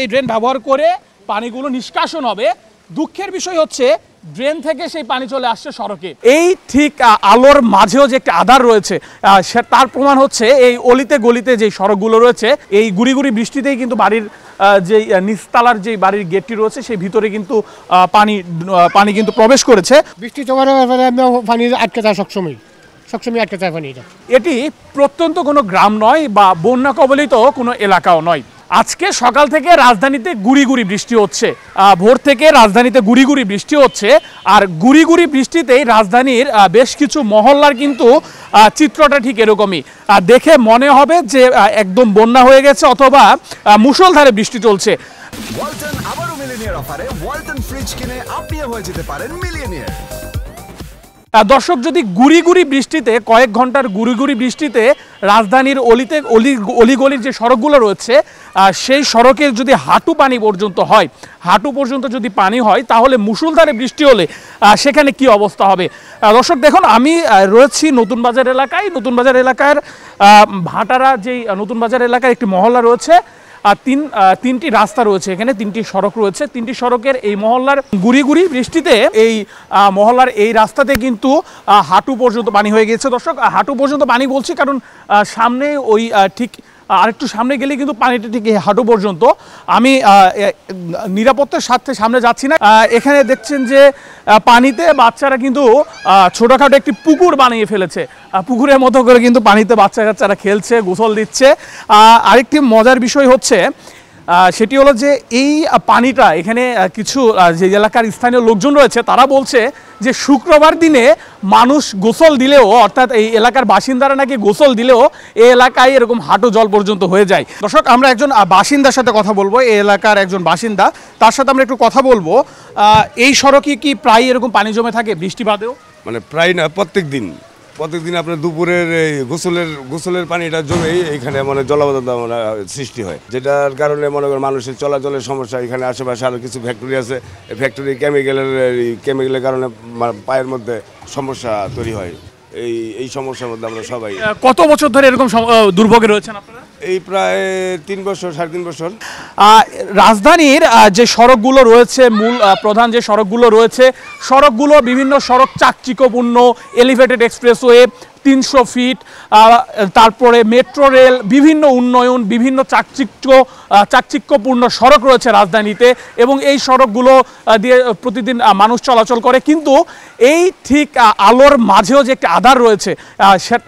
এই ড্রেন ব্যবহার করে পানিগুলো নিষ্কাশন হবে। দুঃখের বিষয় হচ্ছে ড্রেন থেকে সেই পানি চলে আসছে সড়কে। এই ঠিক আলোর মাঝেও যে একটা আধার রয়েছে তার প্রমাণ হচ্ছে এই অলিতে গলিতে যে সড়কগুলো রয়েছে, এই গুড়ি গুড়ি বৃষ্টিতেই কিন্তু বাড়ির যে নিচতলার যে বাড়ির গেটটি রয়েছে সেই ভিতরে কিন্তু পানি কিন্তু প্রবেশ করেছে। বৃষ্টি জমার পানি আটকে যায় সবসময় আটকে যায় পানি। এটি প্রত্যন্ত কোনো গ্রাম নয় বা বন্যা কবলিত কোনো এলাকাও নয়। আজকে সকাল থেকে রাজধানীতে গুড়ি গুড়ি বৃষ্টি হচ্ছে, ভোর থেকে রাজধানীতে গুড়ি গুড়ি বৃষ্টি হচ্ছে। আর গুড়ি গুড়ি বৃষ্টিতেই রাজধানীর বেশ কিছু মহল্লার কিন্তু চিত্রটা ঠিক এরকমই। দেখে মনে হবে যে একদম বন্যা হয়ে গেছে অথবা মুষলধারে বৃষ্টি চলছে। ওয়ালটন আবারো মিলিয়নিয়ার অফারে ওয়ালটন ফ্রিজ কিনে আপনিও হয়ে যেতে পারেন মিলিয়নিয়ার। দর্শক, যদি গুড়ি গুড়ি বৃষ্টিতে কয়েক ঘন্টার গুড়ি গুড়ি বৃষ্টিতে রাজধানীর অলিগলির যে সড়কগুলো রয়েছে সেই সড়কে যদি হাঁটু পানি পর্যন্ত হয়, হাঁটু পর্যন্ত যদি পানি হয়, তাহলে মুষলধারে বৃষ্টি হলে সেখানে কি অবস্থা হবে। দর্শক দেখুন, আমি রয়েছি নতুন বাজার এলাকায়। নতুন বাজার এলাকার ভাটারা যেই নতুন বাজার এলাকার একটি মহল্লা রয়েছে, তিনটি রাস্তা রয়েছে, এখানে তিনটি সড়ক রয়েছে। তিনটি সড়কের এই মহল্লার গুড়ি গুড়ি বৃষ্টিতে এই মহল্লার এই রাস্তাতে কিন্তু হাঁটু পর্যন্ত পানি হয়ে গেছে। দর্শক, হাঁটু পর্যন্ত পানি বলছি কারণ সামনে ওই ঠিক আরেকটু সামনে গেলে কিন্তু পানিটা ঠিক হাঁটু পর্যন্ত। আমি নিরাপত্তার সাথে সামনে যাচ্ছি না। এখানে দেখছেন যে পানিতে বাচ্চারা কিন্তু ছোটোখাটো একটি পুকুর বানিয়ে ফেলেছে। পুকুরের মতো করে কিন্তু পানিতে বাচ্চা কাচ্চারা খেলছে, গোসল দিচ্ছে। আরেকটি মজার বিষয় হচ্ছে সেটি হলো যে এই পানিটা এখানে কিছু যে এলাকার স্থানীয় লোকজন রয়েছে তারা বলছে যে শুক্রবার দিনে মানুষ গোসল দিলেও, অর্থাৎ এই এলাকার বাসিন্দারা নাকি গোসল দিলেও এই এলাকায় এরকম হাঁটু জল পর্যন্ত হয়ে যায়। দর্শক, আমরা একজন বাসিন্দার সাথে কথা বলবো, এই এলাকার একজন বাসিন্দা, তার সাথে আমরা একটু কথা বলবো। এই সড়কে কি প্রায় এরকম পানি জমে থাকে বৃষ্টি বাদেও? মানে প্রায় না, প্রত্যেক দিন আপনার দুপুরের এই গোসলের পানিটা জমে এইখানে মানে জলাবদ্ধতা সৃষ্টি হয়, যেটার কারণে মনে করেন মানুষের চলাচলের সমস্যা। এখানে আশেপাশে আরও কিছু ফ্যাক্টরি আছে, এই ফ্যাক্টরি কেমিক্যালের কারণে পায়ের মধ্যে সমস্যা তৈরি হয়। এই সমস্যার মধ্যে আমরা সবাই। কত বছর ধরে এরকম দুর্ভোগে রয়েছেন আপনারা? এই প্রায় 3 বছর, 3.5 বছর। রাজধানীর যে সড়কগুলো রয়েছে, মূল প্রধান যে সড়কগুলো রয়েছে, সড়কগুলো বিভিন্ন সড়ক চাকচিক্যপূর্ণ, এলিভেটেড এক্সপ্রেসওয়ে 300 ফিট, তারপরে মেট্রো রেল, বিভিন্ন উন্নয়ন, বিভিন্ন চাকচিক্যপূর্ণ সড়ক রয়েছে রাজধানীতে, এবং এই সড়কগুলো দিয়ে প্রতিদিন মানুষ চলাচল করে। কিন্তু এই ঠিক আলোর মাঝেও যে একটা আধার রয়েছে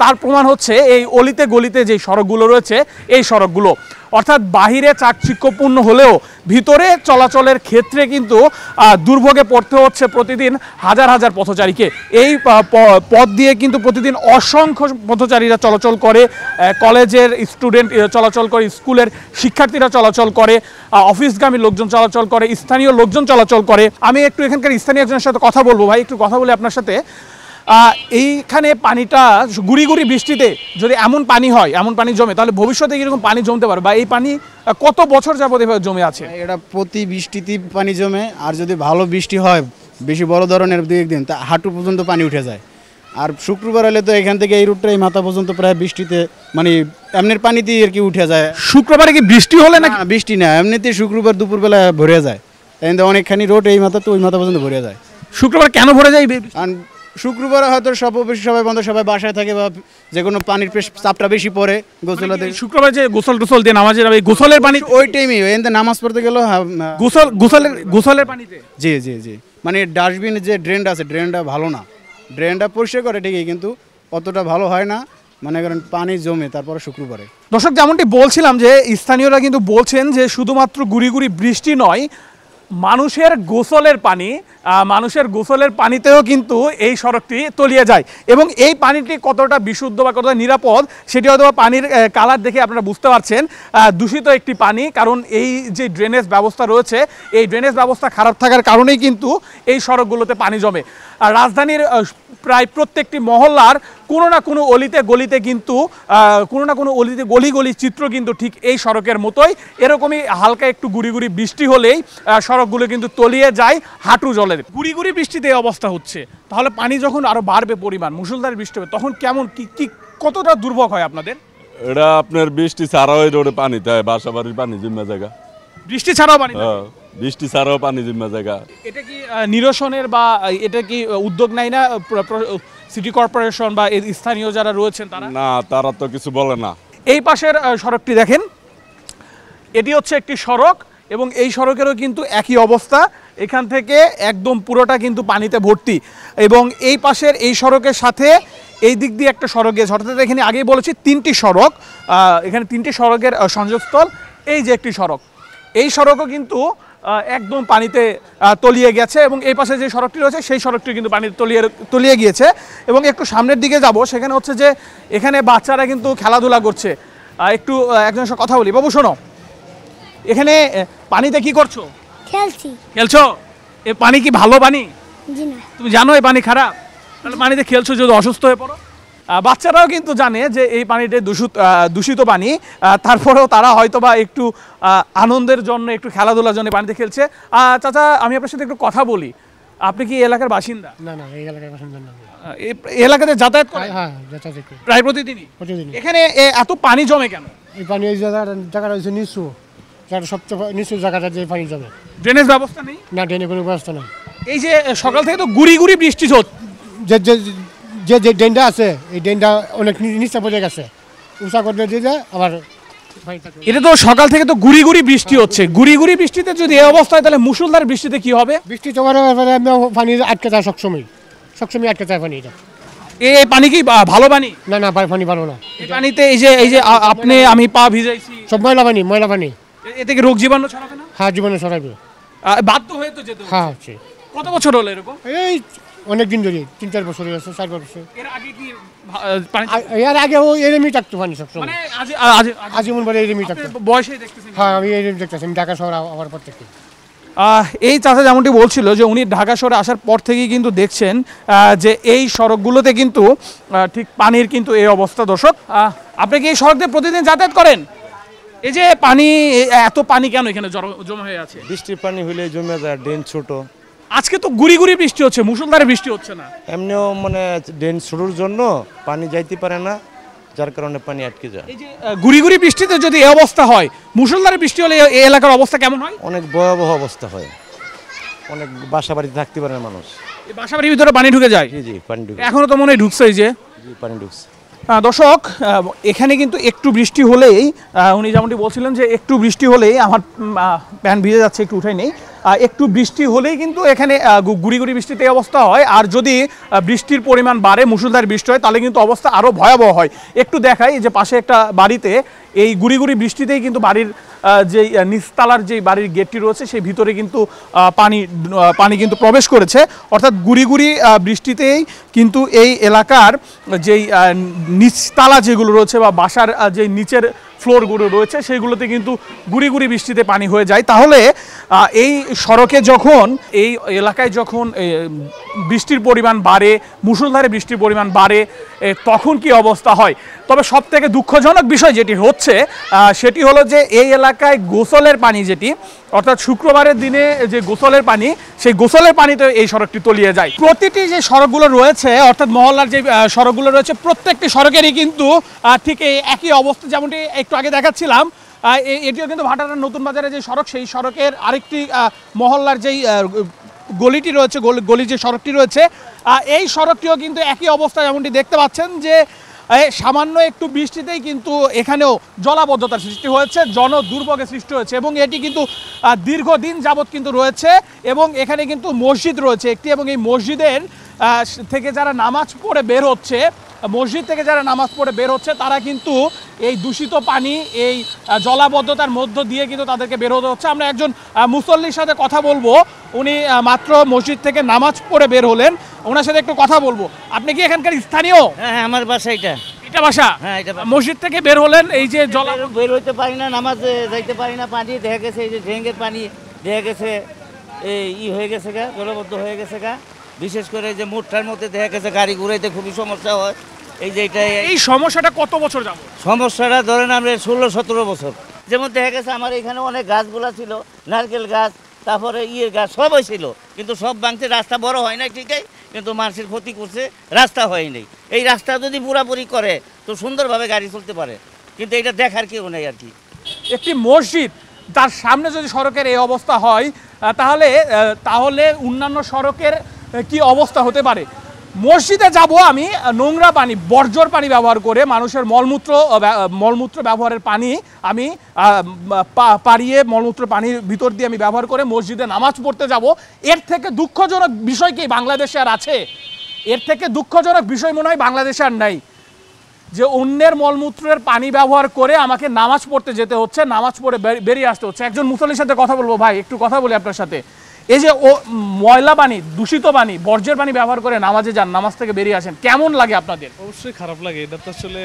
তার প্রমাণ হচ্ছে এই অলিতে গলিতে যে সড়কগুলো রয়েছে এই সড়কগুলো। অর্থাৎ বাহিরে চাকচিক্যপূর্ণ হলেও ভিতরে চলাচলের ক্ষেত্রে কিন্তু দুর্ভোগে পড়তে হচ্ছে প্রতিদিন হাজার হাজার পথচারীকে। এই পথ দিয়ে কিন্তু প্রতিদিন অসংখ্য পথচারীরা চলাচল করে, কলেজের স্টুডেন্ট চলাচল করে, স্কুলের শিক্ষার্থীরা চলাচল করে, অফিসগামী লোকজন চলাচল করে, স্থানীয় লোকজন চলাচল করে। আমি একটু এখানকার স্থানীয় একজনের সাথে কথা বলবো। ভাই, একটু কথা বলে আপনার সাথে। এইখানে পানিটা গুড়ি গুড়ি বৃষ্টিতে যদি এমন পানি হয়, এমন পানি জমে, তাহলে ভবিষ্যতে এরকম পানি জমতে পারে, বা এই পানি কত বছর যাবত এভাবে জমে আছে? এটা প্রতি বৃষ্টিতে পানি জমে, আর যদি ভালো বৃষ্টি হয় বেশি বড় ধরনের 2-1 দিন, তা হাঁটু পর্যন্ত পানি উঠে যায়। আর শুক্রবার হলে তো এখান থেকে এই রুটটা এই মাথা পর্যন্ত প্রায় বৃষ্টিতে মানে এমনির পানিতেই আর কি উঠে যায়। শুক্রবারে কি বৃষ্টি হলে না? বৃষ্টি না, এমনিতেই শুক্রবার দুপুরবেলা ভরে যায়। তাই অনেকখানি রোড এই মাথা তো ওই মাথা পর্যন্ত ভরে যায়। শুক্রবার কেন ভরে যায়? শুক্রবারে হয়তো সবাই বন্ধ, সবাই বাসায় থাকে, বা যে কোনো পানির চাপটা বেশি পড়ে গোসলাতে। শুক্রবার যে গোসল দিয়ে নামাজের গোসলের পানি ওই টাইমে নামাজ পড়তে গেল গোসলের পানিতে। জি জি জি, মানে ডাস্টবিন যে ড্রেনটা আছে, ড্রেনটা ভালো না। ড্রেনটা পরিষ্কার করে ঠিকই, কিন্তু অতটা ভালো হয় না, মানে কারণ পানি জমে তারপরে শুক্রবারে। দর্শক, যেমনটি বলছিলাম যে স্থানীয়রা কিন্তু বলছেন যে শুধুমাত্র গুড়ি গুড়ি বৃষ্টি নয়, মানুষের গোসলের পানিতেও কিন্তু এই সড়কটি তলিয়ে যায়। এবং এই পানিটি কতটা বিশুদ্ধ বা কতটা নিরাপদ সেটি হয়তো পানির কালার দেখে আপনারা বুঝতে পারছেন। দূষিত একটি পানি, কারণ এই যে ড্রেনেজ ব্যবস্থা রয়েছে, এই ড্রেনেজ ব্যবস্থা খারাপ থাকার কারণেই কিন্তু এই সড়কগুলোতে পানি জমে। আর রাজধানীর প্রায় প্রত্যেকটি মহল্লার কোনো না কোনো অলিতে গলিতে কিন্তু গলি চিত্র কিন্তু ঠিক এই সড়কের মতোই। এরকমই হালকা একটু গুড়ি গুড়ি বৃষ্টি হলেই সড়কগুলো কিন্তু তলিয়ে যায় হাঁটু জলের। গুড়ি গুড়ি বৃষ্টিতে এই অবস্থা হচ্ছে, তাহলে পানি যখন আরো বাড়বে, পরিমাণ মুষলধারে বৃষ্টি হবে, তখন কেমন কি কতটা দুর্ভোগ হয় আপনাদের? এটা আপনার বৃষ্টি ছাড়া ওই রোডে পানি তাই বাসা বাড়ির পানি জমা জায়গা বৃষ্টি ছাড়াও পানি থাকে? বৃষ্টি ছাড়াও পানি জমা জায়গা। এটা কি নিরসনের বা এটা কি উদ্যোগ নেয় না সিটি কর্পোরেশন বা এই স্থানীয় যারা রয়েছেন তারা? না, তারা তো কিছু বলে না। এই পাশের সড়কটি দেখেন, এটি হচ্ছে একটি সড়ক এবং এই সড়কেরও কিন্তু একই অবস্থা। এখান থেকে একদম পুরোটা কিন্তু পানিতে ভর্তি এবং এই পাশের এই সড়কের সাথে এই দিক দিয়ে একটা সড়ক গেছে, অর্থাৎ এখানে আগেই বলেছি 3টি সড়ক, এখানে 3টি সড়কের সংযোগস্থল। এই যে একটি সড়ক, এই সড়কও কিন্তু একদম পানিতে তলিয়ে গেছে এবং এই পাশে যে সড়কটি রয়েছে সেই সড়কটি কিন্তু পানিতে তলিয়ে গিয়েছে। এবং একটু সামনের দিকে যাব, সেখানে হচ্ছে যে এখানে বাচ্চারা কিন্তু খেলাধুলা করছে। একটু একজনের সাথে কথা বলি। বাবু শোনো, এখানে পানিতে কি করছো? খেলছো? এই পানি কি ভালো পানি? জি না। তুমি জানো এই পানি খারাপ? তাহলে পানিতে খেলছো, যদি অসুস্থ হয়ে পড়ো। বাচ্চারাও কিন্তু জানে যে এই পানিটা দূষিত পানি, তারপরেও তারা হয়তো বা একটু আনন্দের জন্য, একটু খেলাধুলার জন্য পানিতে খেলছে। চাচা, আমি আপনার সাথে একটু কথা বলি। আপনি কি এই এলাকার বাসিন্দা? না না, এই এলাকায় বাসিন্দা না। এই এলাকাতে যাতায়াত করেন? হ্যাঁ, যাতায়াত করি প্রায় প্রতিদিনই? প্রতিদিনই। এখানে এত পানি জমে কেন? এই পানি এই জায়গাটা হচ্ছে নিচু, জায়গাটা সবচেয়ে নিচু জায়গাটা যে পানি জমে। ড্রেনেজ ব্যবস্থা নেই? না, ড্রেনে কোনো ব্যবস্থা নেই। এই যে সকাল থেকে তো গুড়ি গুড়ি বৃষ্টি হচ্ছে। যে যে যে যে ড্রেনটা আছে, এই ড্রেনটা অনেক নিচে পড়ে গেছে, উঁচা করলে দিয়ে যায় আবার। এটা তো সকাল থেকে তো গুড়ি গুড়ি বৃষ্টি হচ্ছে। গুড়ি গুড়ি বৃষ্টিতে যদি এই অবস্থা হয়, তাহলে মুষলধারে বৃষ্টিতে কি হবে? বৃষ্টি তোমার পানি আটকে যায় সবসময় আটকে যায় পানি। এটা এই পানি কি ভালো পানি? না না, পানি ভালো না। এই পানিতে এই যে আপনি আমি পা ভিজাইছি, সব ময়লা পানি। এ থেকে রোগ জীবাণু ছড়াবে না? হ্যাঁ, জীবনে ছড়াবে। বাধ্য হয়ে তো যেতে হবে। হ্যাঁ, হচ্ছে। কত বছর হলো এরকম? এই অনেক দিন ধরে, 3-4 বছর হয়ে গেছে, 4 বছর। এর আগে কি পানি? এর আগে ও এরমই থাকতো পানি সবসময়, মানে আজীবন বলে এরমই থাকতো। বয়সে দেখতেছেন? হ্যাঁ, আমি এরম দেখতেছি, আমি ঢাকা শহর আবার পর থেকে। এই চাচা যেমনটি বলছিল যে উনি ঢাকা শহরে আসার পর থেকেই কিন্তু দেখছেন যে এই সড়কগুলোতে কিন্তু ঠিক পানির কিন্তু এই অবস্থা। দর্শক, আপনি কি এই সড়ক দিয়ে প্রতিদিন যাতায়াত করেন? এই যে পানি, এত পানি কেন এখানে জমা হয়ে আছে? বৃষ্টির পানি হইলে জমে যায়, ড্রেন ছোট। আজকে তো গুড়ি গুড়ি বৃষ্টি হচ্ছে, মুষলধারে বৃষ্টি হচ্ছে না। এমনিও মানে ড্রেন ছোটোর জন্য পানি যাইতে পারে না, যার কারণে পানি আটকে যায়। এই যে গুড়ি গুড়ি বৃষ্টিতে যদি এই অবস্থা হয়, মুষলধারে বৃষ্টি হলে এই এলাকার অবস্থা কেমন হয়? অনেক ভয়াবহ অবস্থা হয়, অনেক বাসা বাড়িতে থাকতে পারে না মানুষ। এই বাসাবাড়ির ভিতরে পানি ঢুকে যায়? জি, পানি ঢুকে। এখনো তো মনে হয় ঢুকছে। এই যে পানি ঢুকছে। দর্শক, এখানে কিন্তু একটু বৃষ্টি হলেই, উনি যেমনটি বলছিলেন যে একটু বৃষ্টি হলেই, আমার প্যান্ট ভিজে যাচ্ছে, একটু উঠাই নেই, একটু বৃষ্টি হলেই কিন্তু এখানে গুড়ি গুড়ি বৃষ্টিতে অবস্থা হয়। আর যদি বৃষ্টির পরিমাণ বাড়ে, মুষলধারে বৃষ্টি হয়, তাহলে কিন্তু অবস্থা আরও ভয়াবহ হয়। একটু দেখাই যে পাশে একটা বাড়িতে এই গুড়ি গুড়ি বৃষ্টিতেই কিন্তু বাড়ির যে নিচতলার যে বাড়ির গেটটি রয়েছে সেই ভিতরে কিন্তু পানি কিন্তু প্রবেশ করেছে। অর্থাৎ গুড়ি গুড়ি বৃষ্টিতেই কিন্তু এই এলাকার যেই নিচতলা যেগুলো রয়েছে বা বাসার যে নিচের ফ্লোরগুলো রয়েছে সেইগুলোতে কিন্তু গুড়ি গুড়ি বৃষ্টিতে পানি হয়ে যায়। তাহলে এই সড়কে যখন, এই এলাকায় যখন বৃষ্টির পরিমাণ বাড়ে, মুষলধারে বৃষ্টির পরিমাণ বাড়ে, তখন কি অবস্থা হয়? তবে সব থেকে দুঃখজনক বিষয় যেটি হচ্ছে সেটি হলো যে এই এলাকায় গোসলের পানি, যেটি অর্থাৎ শুক্রবারের দিনে যে গোসলের পানি, সেই গোসলের পানিতে এই সড়কটি তলিয়ে যায়। প্রতিটি যে সড়কগুলো রয়েছে, অর্থাৎ মহল্লার যে সড়কগুলো রয়েছে, প্রত্যেকটি সড়কেরই কিন্তু ঠিক এই একই অবস্থা। যেমনটি একটু আগে দেখাচ্ছিলাম, এটিও কিন্তু ভাটারার নতুন বাজারে যে সড়ক, সেই সড়কের আরেকটি মহল্লার যেই গলিটি রয়েছে, গলির যে সড়কটি রয়েছে, এই সড়কটিও কিন্তু একই অবস্থা। যেমনটি দেখতে পাচ্ছেন যে সামান্য একটু বৃষ্টিতেই কিন্তু এখানেও জলাবদ্ধতার সৃষ্টি হয়েছে, জনদুর্ভোগের সৃষ্টি হয়েছে এবং এটি কিন্তু দীর্ঘদিন যাবৎ কিন্তু রয়েছে। এবং এখানে কিন্তু মসজিদ রয়েছে একটি, এবং এই মসজিদের থেকে যারা নামাজ পড়ে বের হচ্ছে, তারা কিন্তু এই দূষিত পানি, এই জলাবদ্ধতার মধ্য দিয়ে কিন্তু তাদেরকে বের হতে হচ্ছে। আমরা একজন মুসল্লির সাথে কথা বলবো, উনি মাত্র মসজিদ থেকে নামাজ পড়ে বের হলেন, ওনার সাথে একটু কথা বলবো। আপনি কি এখানকার স্থানীয়? হ্যাঁ, আমার বাসা এটা বাসা। হ্যাঁ, এটা মসজিদ থেকে বের হলেন, এই যে বের হইতে পারি না, নামাজে যাইতে পারি না, পানি দেখা গেছে, এই যে ড্রেনের পানি দেখা গেছে এই হয়ে গেছে গা, জলবদ্ধ হয়ে গেছে গা। বিশেষ করে যে মোটটার মধ্যে দেখা গেছে গাড়ি ঘুরাইতে খুবই সমস্যা হয়। এই যে এই সমস্যাটা কত বছর যাবো? সমস্যাটা ধরেন আমরা 16-17 বছর। যেমন দেখা গেছে আমার এখানে অনেক গাছগুলা ছিল, নারকেল গাছ, তারপরে গাছ সবই ছিল, কিন্তু সব ভাঙতে, রাস্তা বড় হয় না ঠিকই, কিন্তু মানুষের ক্ষতি করছে, রাস্তা হয়নি। এই রাস্তা যদি পুরাপুরি করে তো সুন্দরভাবে গাড়ি চলতে পারে, কিন্তু এটা দেখার কেউ নেই আর কি। একটি মসজিদ, তার সামনে যদি সড়কের এই অবস্থা হয় তাহলে অন্যান্য সড়কের কি অবস্থা হতে পারে। মসজিদে যাব আমি নোংরা পানি, বর্জ্যর পানি ব্যবহার করে, মানুষের মলমূত্র ব্যবহারের পানি আমি পাড়িয়ে মলমূত্র পানির ভিতর দিয়ে আমি ব্যবহার করে মসজিদে নামাজ পড়তে যাব। এর থেকে দুঃখজনক বিষয় কি বাংলাদেশে আর আছে? এর থেকে দুঃখজনক বিষয় মনে হয় বাংলাদেশে আর নাই, যে অন্যের মলমূত্রের পানি ব্যবহার করে আমাকে নামাজ পড়তে যেতে হচ্ছে, নামাজ পড়ে বেরিয়ে আসতে হচ্ছে। একজন মুসল্লির সাথে কথা বলবো। ভাই, একটু কথা বলি আপনার সাথে। এই যে ময়লা পানি, দূষিত পানি, বর্জ্যের পানি ব্যবহার করে নামাজে যান, নামাজ থেকে বেরিয়ে আসেন, কেমন লাগে আপনাদের? অবশ্যই খারাপ লাগে। এটা তো আসলে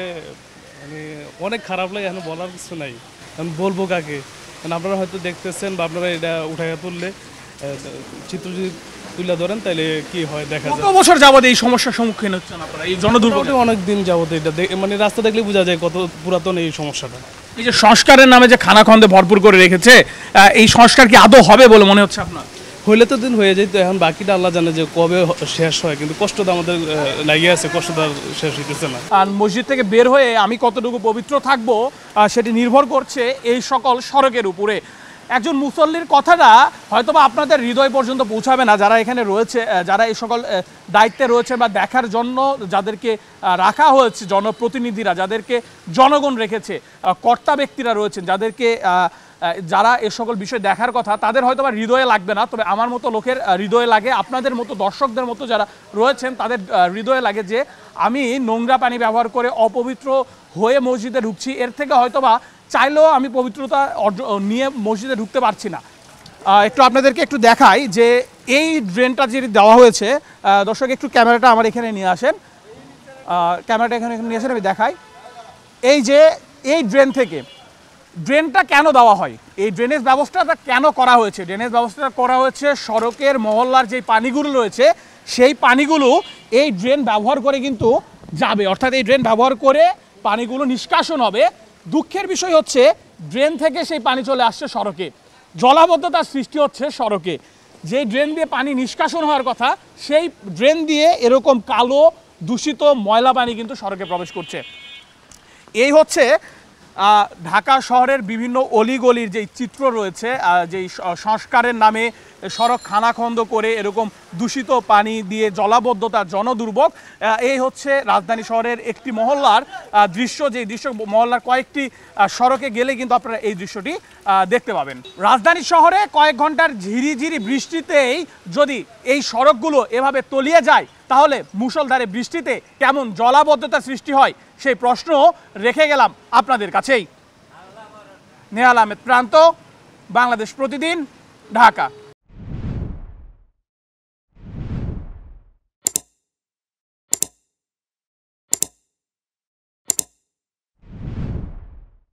মানে অনেক খারাপ লাগে, এখন বলার কিছু নাই। আমি বলবো কাকে? কারণ আপনারা হয়তো দেখতেছেন বা আপনারা এটা উঠাইয়া তুললে চিত্র যদি তুলে ধরেন তাহলে কি হয় দেখা যায়। কত বছর যাবত এই সমস্যার সম্মুখীন হচ্ছেন আপনারা, এই জনদুর্ভোগে? অনেক দিন যাবত এটা মানে রাস্তা দেখলে বোঝা যায় কত পুরাতন এই সমস্যাটা। এই যে সংস্কারের নামে যে খানাখন্দে ভরপুর করে রেখেছে, এই সংস্কার কি আদৌ হবে বলে মনে হচ্ছে আপনার? হইলে তো দিন হয়ে যেত, এখন বাকিটা আল্লাহ জানে যে কবে শেষ হয়, কিন্তু কষ্ট তো আমাদের লাগিয়ে আছে, কষ্ট তো আর শেষ হইতেছে না। আর মসজিদ থেকে বের হয়ে আমি কতটুকু পবিত্র থাকবো সেটি নির্ভর করছে এই সকল সড়কের উপরে। একজন মুসল্লির কথাটা হয়তোবা আপনাদের হৃদয় পর্যন্ত পৌঁছাবে না, যারা এখানে রয়েছে, যারা এই সকল দায়িত্বে রয়েছে বা দেখার জন্য যাদেরকে রাখা হয়েছে, জনপ্রতিনিধিরা যাদেরকে জনগণ রেখেছে, কর্তা ব্যক্তিরা রয়েছেন যারা এ সকল বিষয় দেখার কথা, তাদের হয়তোবা হৃদয়ে লাগবে না, তবে আমার মতো লোকের হৃদয়ে লাগে, আপনাদের মতো দর্শকদের মতো যারা রয়েছেন তাদের হৃদয়ে লাগে যে আমি নোংরা পানি ব্যবহার করে অপবিত্র হয়ে মসজিদে ঢুকছি। এর থেকে হয়তোবা চাইলেও আমি পবিত্রতা নিয়ে মসজিদে ঢুকতে পারছি না। একটু আপনাদেরকে একটু দেখাই যে এই ড্রেনটা যেটি দেওয়া হয়েছে, দর্শক একটু ক্যামেরাটা আমার এখানে নিয়ে আসেন, ক্যামেরাটা এখানে নিয়ে আসেন, আমি দেখাই। এই যে এই ড্রেনটা কেন দেওয়া হয়, এই ড্রেনেজ ব্যবস্থাটা কেন করা হয়েছে? ড্রেনেজ ব্যবস্থাটা করা হয়েছে সড়কের মহল্লার যে পানিগুলো রয়েছে সেই পানিগুলো এই ড্রেন ব্যবহার করে কিন্তু যাবে, অর্থাৎ এই ড্রেন ব্যবহার করে পানিগুলো নিষ্কাশন হবে। দুঃখের বিষয় হচ্ছে ড্রেন থেকে সেই পানি চলে আসছে সড়কে, জলাবদ্ধতার সৃষ্টি হচ্ছে সড়কে। যে ড্রেন দিয়ে পানি নিষ্কাশন হওয়ার কথা সেই ড্রেন দিয়ে এরকম কালো দূষিত ময়লা পানি কিন্তু সড়কে প্রবেশ করছে। এই হচ্ছে ঢাকা শহরের বিভিন্ন অলিগলির যেই চিত্র রয়েছে, যেই সংস্কারের নামে সড়ক খানাখন্দ করে এরকম দূষিত পানি দিয়ে জলাবদ্ধতা, জনদুর্ভোগ, এই হচ্ছে রাজধানী শহরের একটি মহল্লার দৃশ্য। যেই দৃশ্য মহল্লার কয়েকটি সড়কে গেলে কিন্তু আপনারা এই দৃশ্যটি দেখতে পাবেন। রাজধানী শহরে কয়েক ঘন্টার ঝিরিঝিরি বৃষ্টিতেই যদি এই সড়কগুলো এভাবে তলিয়ে যায় তাহলে মুষলধারে বৃষ্টিতে কেমন জলাবদ্ধতা সৃষ্টি হয় সেই প্রশ্ন রেখে গেলাম আপনাদের কাছেই। নেহাল আহমেদ প্রান্ত, বাংলাদেশ প্রতিদিন, ঢাকা।